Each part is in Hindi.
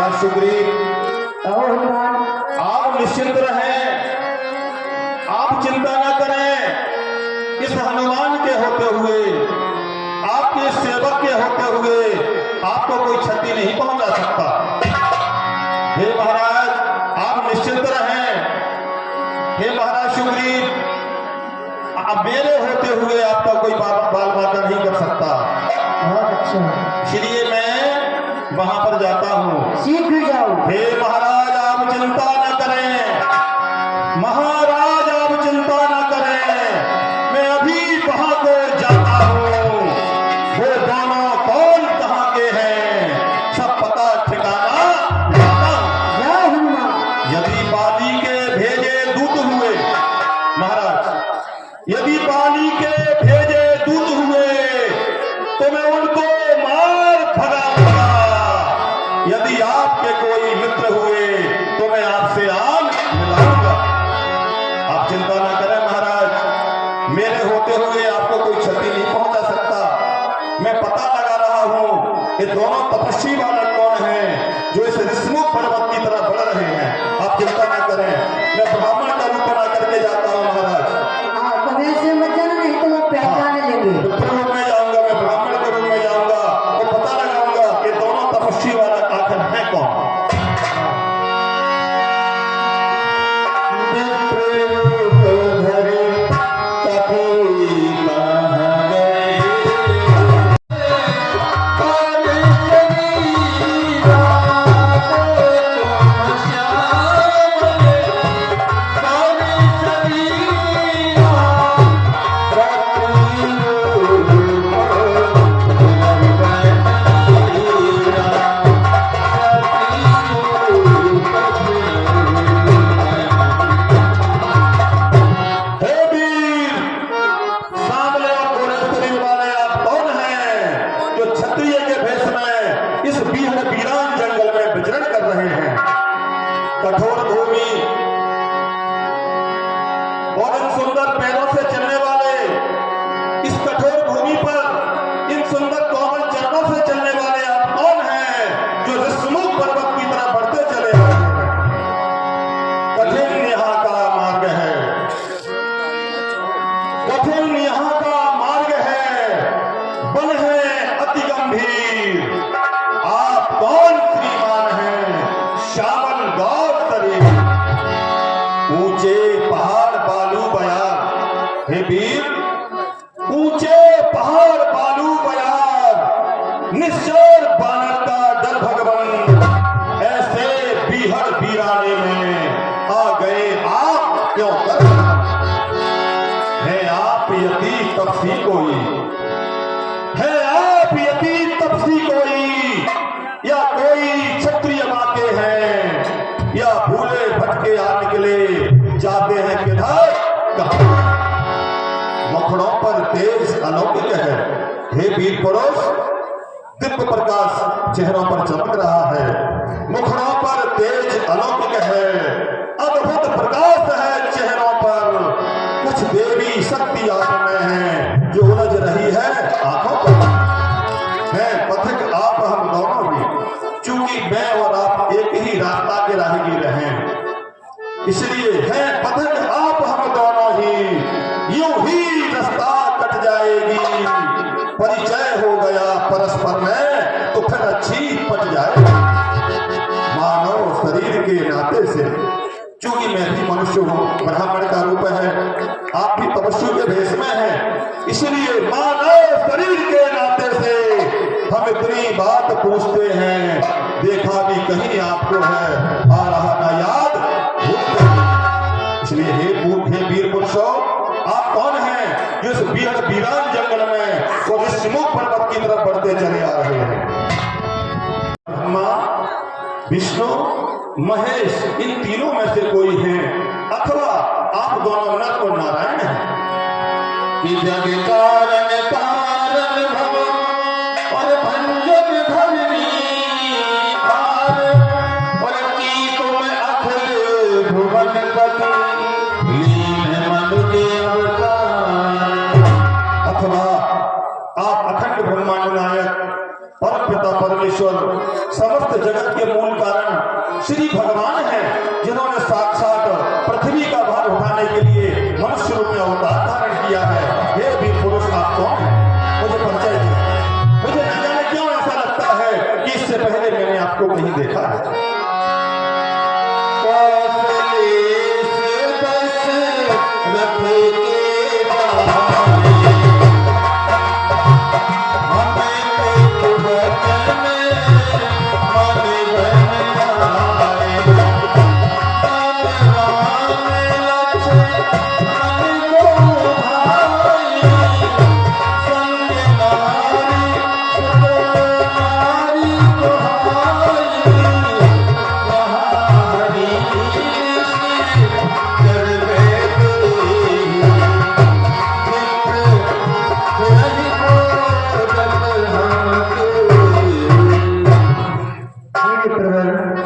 महाराज सुग्रीव, आप निश्चिंत रहें, आप चिंता न करें। इस हनुमान के होते हुए, आपके सेवक के होते हुए आपको कोई क्षति नहीं पहुंचा सकता। हे महाराज, आप निश्चिंत रहें। हे महाराज सुग्रीव, अब मेरे होते हुए आपका कोई बाल बाका नहीं कर सकता। अच्छा, इसलिए मैं वहां पर जाता हूँ। शीघ्र जाओ। हे महाराज, आप चिंता न करें। महाराज, आप चिंता न करें, मैं अभी वहां को जाता हूँ। वो दोनों कौन कहाँ के हैं सब पता ठिकाना लाता हूँ। जय हनुमान। यदि बाली के भेजे दूत हुए, महाराज, यदि बाली के भेजे दूत हुए तो मैं उनको मार भगाऊंगा। यदि आपके कोई मित्र हुए तो मैं आपसे आग मिलाऊंगा। आप चिंता न करें महाराज, मेरे होते हुए आपको कोई क्षति नहीं पहुंचा सकता। मैं पता लगा रहा हूं ये दोनों तपस्वी बालक कौन हैं जो इस ऋषमुख पर्वत की तरफ बढ़ रहे हैं। आप चिंता न करें, मैं ब्राह्मण का रूप बना करके जाता हूं महाराज। तुम ऐसे मत जाना, नहीं तो वो पहचाने लेंगे। रूप में जाऊंगा, मैं ब्राह्मण के रूप में जाऊंगा, वो पता लगाऊंगा कि दोनों तपस्वी बालक आखिर है कौन। कठोर भूमि और इन सुंदर पैरों से चलने वाले इस कठोर भूमि पर इन सुंदर कोमल चरणों से चलने वाले आप कौन हैं जो ऋषमुख पर्वत की तरफ बढ़ते चले हैं। कठिन यहाँ का मार्ग है, कठिन यहाँ का मार्ग है, बन है अति गंभीर। आप कौन श्रीमान हैं श्यामल गौर ऊंचे पहाड़ बालू बयार। हे वीर, ऊंचे पहाड़ बालू बयार, निश्चर बानर का डर भगवन, ऐसे बीहड़ बीराने में आ गए आप क्यों कर। है आप यति तपसी कोई, है आप यति तपसी कोई, या कोई क्षत्रिय माते हैं, या भूले भटके आ निकले जाते हैं किधर कहां। मुखड़ों पर तेज अलौकिक है। हे वीर पुरुष, दिव्य प्रकाश चेहरों पर चमक रहा है। मुखड़ों पर तेज अलौकिक है, अद्भुत प्रकाश है चेहरों पर। कुछ देवी शक्ति आप में है जो उलझ रही है आंखों पर। है पथिक आप हम दोनों भी, चूंकि मैं और आप एक ही रास्ता के राहगीर हैं, इसलिए है पथिक आप हम दोनों ही। यूं ही रास्ता कट जाएगी, परिचय हो गया परस्पर में तो फिर अच्छी पट जाएगी। मानव शरीर के नाते से, चूंकि मैं भी मनुष्य हूँ, ब्राह्मण का रूप है, आप भी तपस्वी के भेष में हैं, इसलिए मानव शरीर के नाते से हम इतनी बात पूछते हैं। देखा भी कहीं आपको है, आ रहा ना याद भूलते हैं। इसलिए हे वीर पुरुषों, आप कौन हैं जो इस बीहड़ बीरान जंगल में वो ऋषमुख पर्वत की तरफ बढ़ते चले आ रहे हैं। ब्रह्मा, विष्णु, महेश, इन तीनों में से कोई है, अथवा आप दोनों नर और नारायण हैं। कि जग कारण कारण भव और भंजन धरनी पार, और की तुम अखिल भुवन पति लीन मनु के अवतार। अथवा आप अखंड ब्रह्मांड नायक परम पिता परमेश्वर समस्त जगत के मूल कारण श्री भगवान हैं, जिन्होंने साक्षात पृथ्वी का भार उठाने के लिए मनुष्य रूप में अवतार धारण किया है। हे वीर पुरुष, आप कौन हैं? मुझे परिचय दीजिए। मुझे न जाने क्यों ऐसा लगता है कि इससे पहले मैंने आपको कहीं देखा है।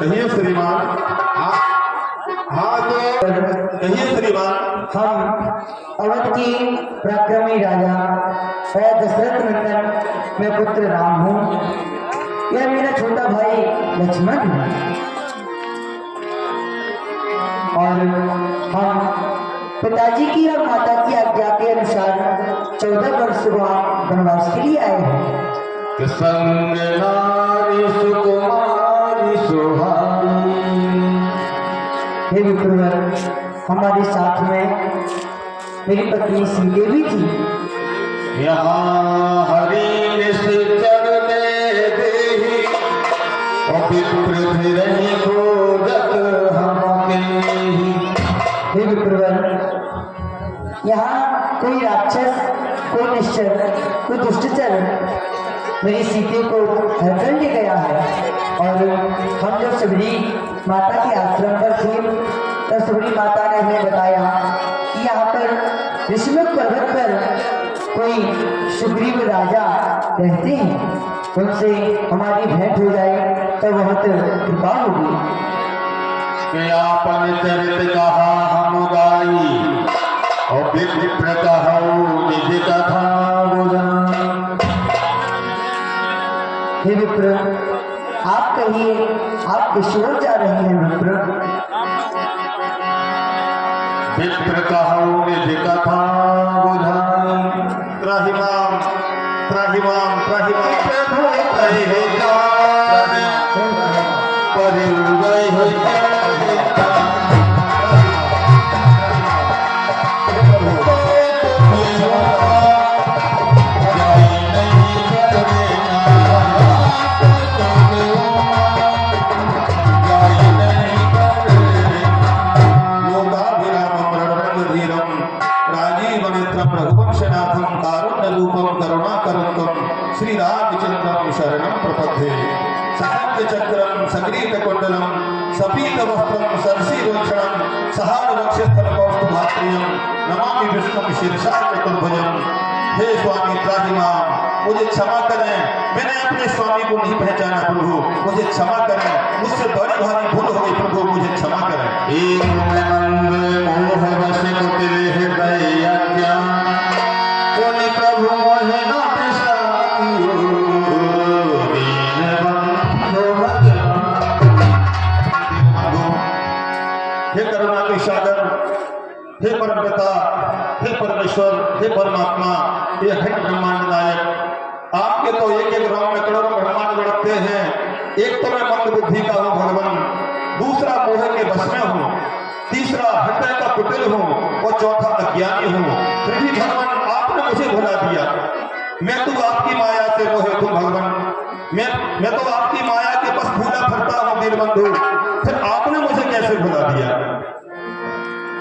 कहिए श्रीमान। हाँ तो कहिए श्रीमान। हम अवध की पराक्रमी राजा मैं दशरथ नंदन मैं पुत्र राम हूँ। यह मेरा छोटा भाई लक्ष्मण है और हम पिताजी की और माता की आज्ञा के अनुसार 14 वर्ष वनवास के लिए आए हैं। संग नारी सुकुमारी सुहानी। हे विप्रवर, हमारे साथ में मेरी पत्नी सीते भी थी। यहाँ हरि निश्चर दे देहि और विप्र रही खोजत हमके। हे विप्रवर, यहाँ कोई राक्षस, कोई निश्चर, कोई दुष्टचर मेरी सीते को हरकर ले गया है। और हम जब सबरी माता के आश्रम पर थे तब सबरी माता ने हमें बताया कि यहाँ पर ऋषिमुख पर्वत पर कोई सुग्रीव राजा रहते हैं, उनसे हमारी भेंट हो जाए तो बहुत कृपा होगी। आपन चरित कहा हम गाई और विप्र कहूँ निज कथा बुझाई। हे विप्र, आप कहिए आप किस ओर जा रहे हैं विप्र? विप्र कहूँ निज कथा बुझाई। त्राहिमाम त्राहिमाम त्राहिमाम श्री रामचंद्रम शरणम प्रपद्ये। साहित्य चक्रम सग्रीत कुंडलम सपीत वस्त्रम सरसी रोक्षणम सहार वक्षस्थल कौस्तुभात्रियम नमामि विष्णुम शीर्षा चतुर्भुजम। हे स्वामी त्राहिमाम, मुझे क्षमा करें, मैंने अपने स्वामी को नहीं पहचाना प्रभु, मुझे क्षमा करें, मुझसे बड़ी भारी भूल हो गई प्रभु, मुझे क्षमा करें। एक मोह वश कुटिल हृदय अज्ञान कोनि प्रभु मोहे न हे करुणा के सागर, हे परम पिता, हे परमेश्वर, हे परमात्मा, हे हट ब्रह्मांड नायक, आपके तो एक एक गांव में करोड़ों ब्रह्मांड लड़ते हैं। एक तो मैं मंद बुद्धि का हूँ भगवान, दूसरा मोह के बस में हूँ, तीसरा हृदय का कुटिल हूँ और चौथा अज्ञानी हूँ। फिर भी भगवान आपने मुझे भुला दिया। मैं तो आपकी माया से मोहित हूँ भगवान, मैं तो आपकी माया के बस भूला फिरता हूँ दीनबंधु, फिर आपने मुझे कैसे भुला दिया?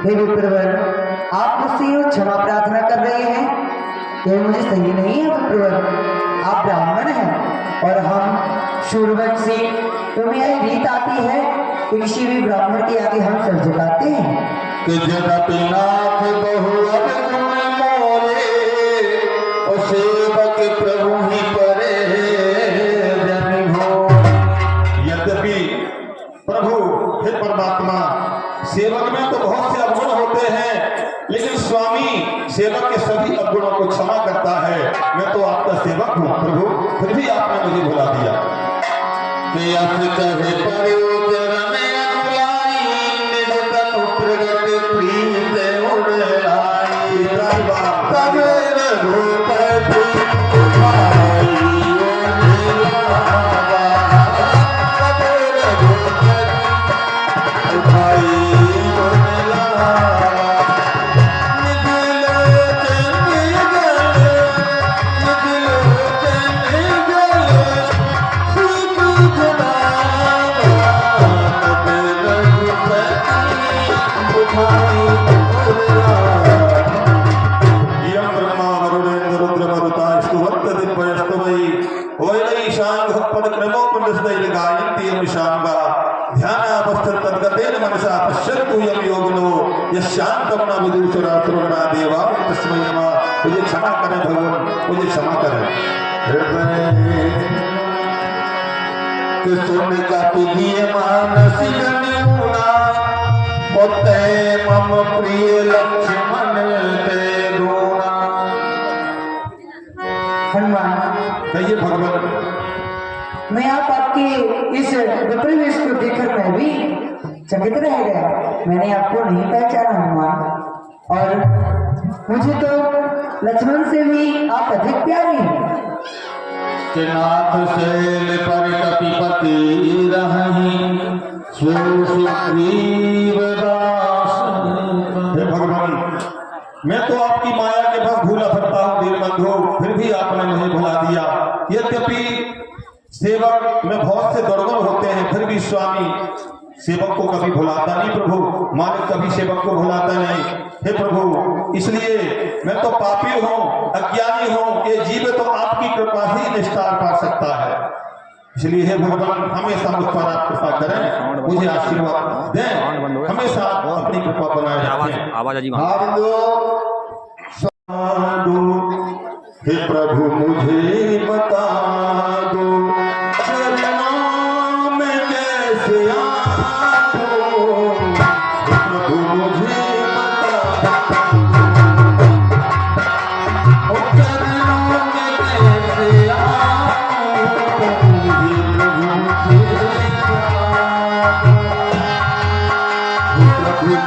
हे विप्रवर, आप मुझसे यूँ क्षमा प्रार्थना कर रहे हैं, यह मुझे सही नहीं है विप्रवर। आप ब्राह्मण हैं और हम शूरवंशी, तुम्हें यह रीत आती है कि किसी भी ब्राह्मण के आगे हम सर झुकाते हैं। कि जगत नाथ बहुअर गुण मोरे और सेवक प्रभु ही परे जन हो। यद्यपि प्रभु हे परमात्मा, सेवक में तो बहुत से अवगुण होते हैं, लेकिन स्वामी सेवक के सभी अवगुणों को क्षमा करता है। मैं तो आपका सेवक हूँ प्रभु, फिर भी आपने मुझे भुला दिया। मुझे क्षमा करें भगवान, मुझे क्षमा करें। सुन का तुझे मानसी मम प्रिय लक्ष्मण ते दूना। हनुमान, कहिए भगवान। मैं आपके इस विपरीत को देखकर मैं भी चकित रह गया। मैंने आपको नहीं पहचाना हनुमान, और मुझे तो लक्ष्मण से भी आप अधिक प्यारे हैं। नाथ शैल पर कपिपति रही सुग्रीव दास। हे भगवान, मैं तो आपकी माया के बस भूला सकता हूँ दीनबंधु, फिर भी आपने मुझे भुला दिया। यद्यपि सेवक में बहुत से दुर्गुण होते हैं, फिर भी स्वामी सेवक को कभी भुलाता नहीं प्रभु, मालिक कभी सेवक को भुलाता नहीं। हे प्रभु, इसलिए मैं तो पापी हूँ, अज्ञानी हूँ, ये जीव तो आपकी कृपा ही निस्तार पा सकता है। इसलिए हे भगवान, हमेशा मुझ पर आप कृपा करें, मुझे आशीर्वाद दें, हमेशा अपनी कृपा बनाए रखें। हे प्रभु मुझे बता दो, चरणों में कैसे आऊं, हे प्रभु मुझे बता दो, चरणों में कैसे आऊं, हे प्रभु मुझे बता दो, हे प्रभु।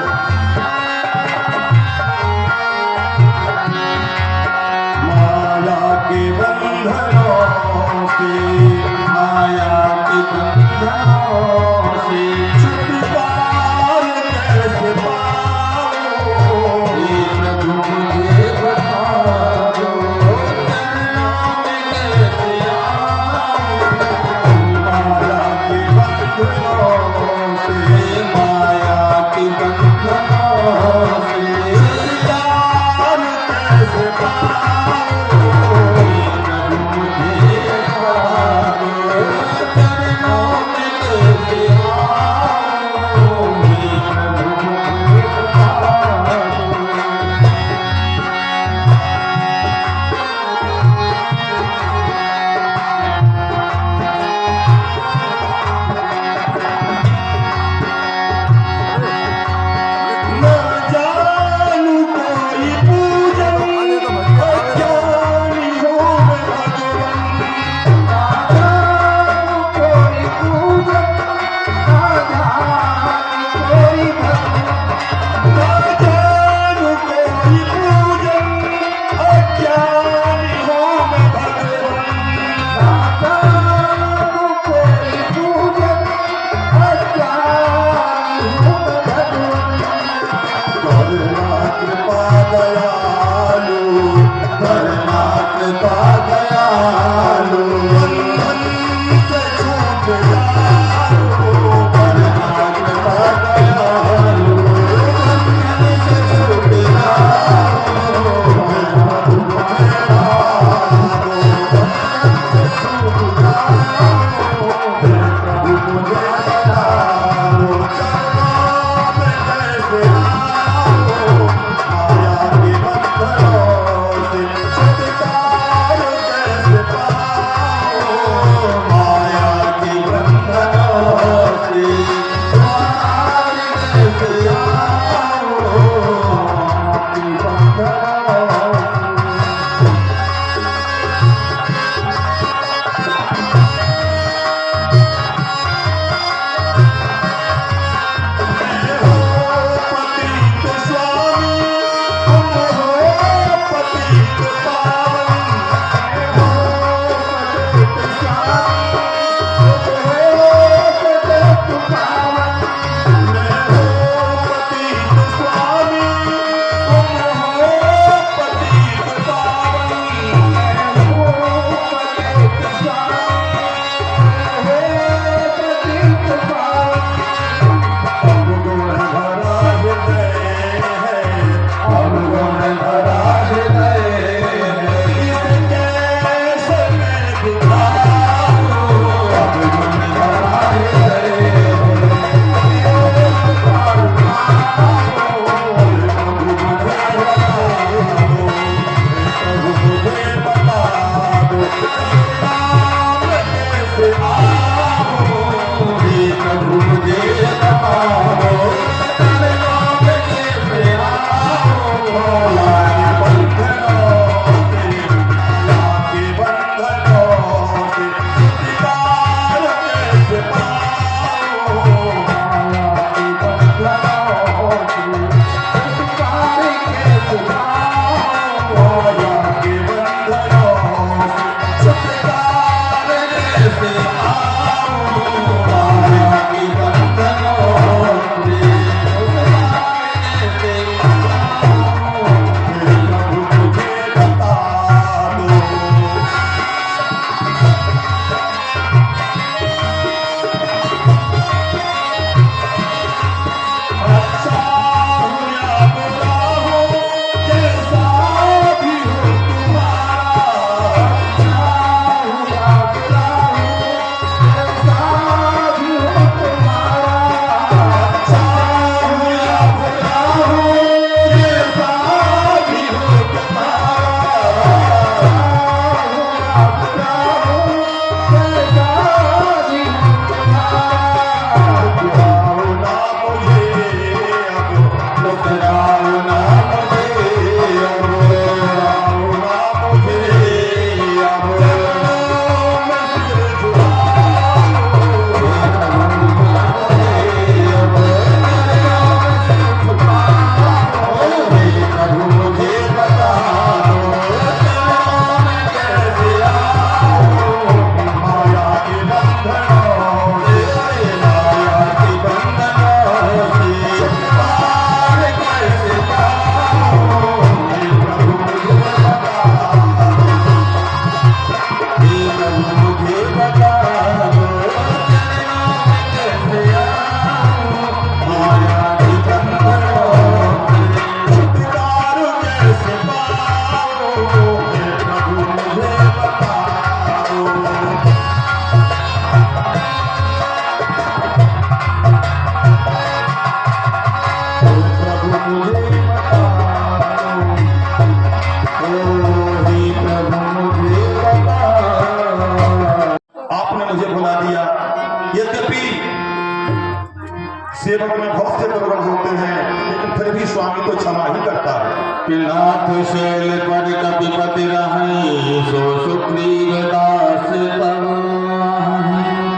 सेवक में बहुत से प्रगट होते हैं, लेकिन फिर भी स्वामी तो क्षमा ही करता है। कि नाथ शैल पर कपिपति रहीं सो सुग्रीव दास तब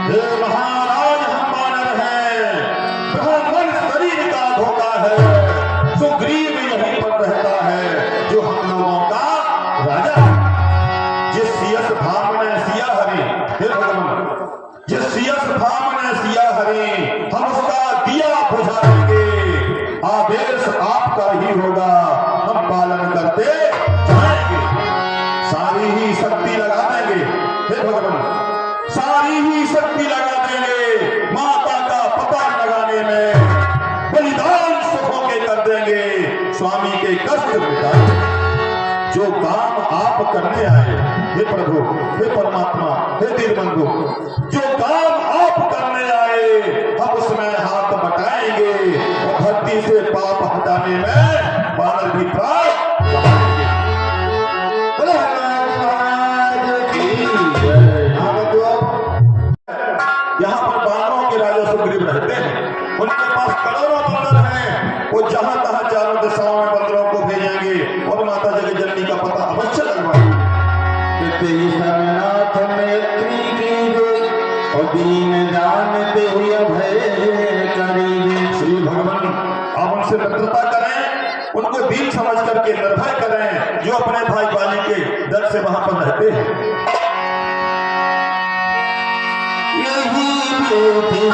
हे महाराज, हम वानर हैं, ब्राह्मण शरीर का धोखा है, सुग्रीव यहीं पर रहता है, जो हम लोगों का राजा। जिस सियस भामने सिया हरि, हे भगवान, जिस सियस भामने सिया हरि, हम उसका दिया बुझा देंगे, आदेश आपका ही होगा, हम पालन करते जाएंगे, सारी ही शक्ति लगा देंगे, हे भगवान, सारी ही शक्ति लगा देंगे, माता का पता लगाने में बलिदान सुखों के कर देंगे, स्वामी के कष्ट मिटाएंगे। जो काम आप करने आए, हे प्रभु, हे परमात्मा, हे दीनबंधु, जो काम आप करने आए, हम उसमें हाथ बटाएंगे और धरती से पाप हटाने में बानर भी प्राप्त करेंगे। बोलो हनुमान महाराज की जय। यहाँ पर बानरों के राजा सुग्रीव रहते हैं, उनके पास करोड़ों बंदर हैं, वो जहां तहां चारों दिशाओं में बंदरों को भेजेंगे और माता जगत जननी का पता अवश्य लगवाएंगे। नाथ मैत्री कीजे और दीन जानते हुए भय करीबे। श्री भगवान आप उनसे मित्रता करें, उनको दीन समझ करके निर्भय करें, जो अपने भाई बाली के दर से वहां पर रहते हैं। यही बेटी